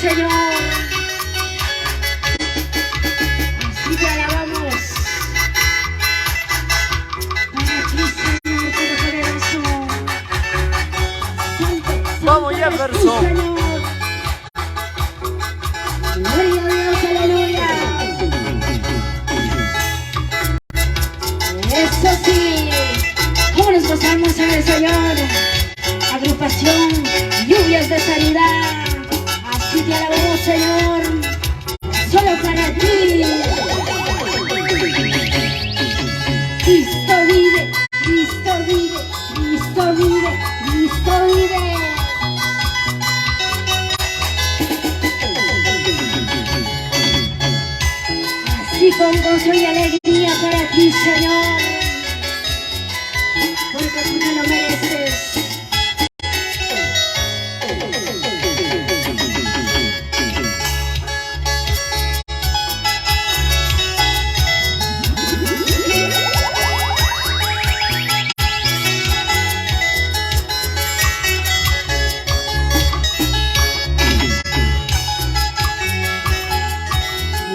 Señor. Así te alabamos. Para ti, Señor, Todopoderoso. Vamos, Jefferson. Señor. Gloria a Dios, aleluya. Eso sí. ¿Cómo nos gozamos en el Señor? Agrupación, lluvias de sanidad. Así te alabamos, Señor. Solo para ti. Cristo vive, Cristo vive, Cristo vive, Cristo vive. Así con gozo y alegría para ti, Señor. Porque tú me lo mereces.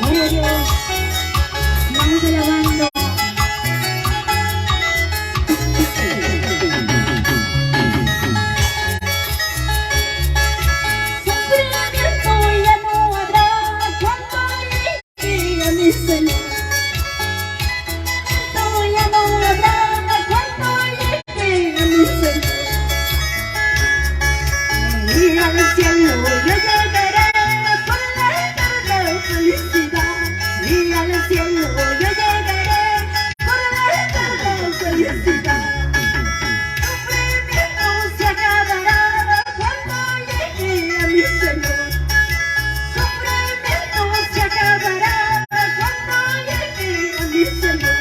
Gloria a Dios. Vamos alabando. Sufrimiento ya no habrá cuando llegue a mi Señor. Sufrimiento ya no habrá cuando llegue a mi Señor. Y al cielo yo llegaré por la eterna felicidad. Y al cielo yo llegaré por la eterna felicidad. Sufrimiento se acabará cuando llegue a mi Señor. Sufrimiento se acabará cuando llegue a mi Señor.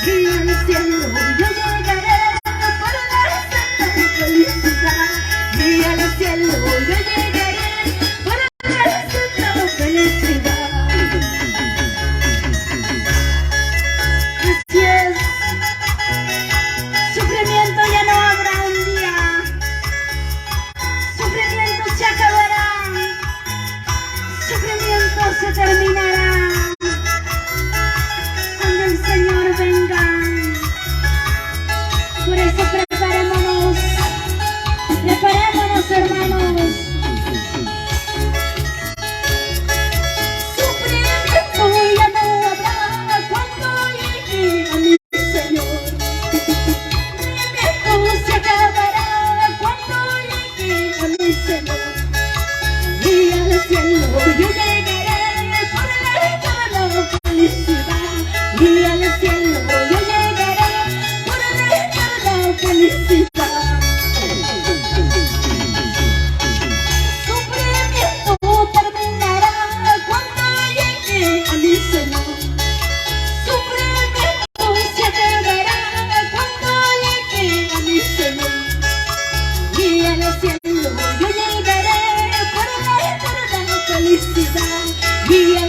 Y al cielo yo llegaré por la eterna felicidad. Y al cielo yo llegaré por la eterna felicidad. Así es. Sufrimiento ya no habrá un día. Sufrimiento se acabará. Sufrimiento se terminará. Cuando el Señor venga. Por eso preparémonos. Preparémonos, hermanos. Sufrimiento ya no habrá cuando llegue a mi Señor. Sufrimiento se acabará cuando llegue a mi Señor. Y al cielo yo llegaré por la eterna felicidad. Y al cielo yo llegaré por la eterna felicidad. Sufrimiento terminará cuando llegue a mi Señor. Sufrimiento se acabará cuando llegue a mi Señor. Y al cielo yo llegaré por la eterna felicidad. Y al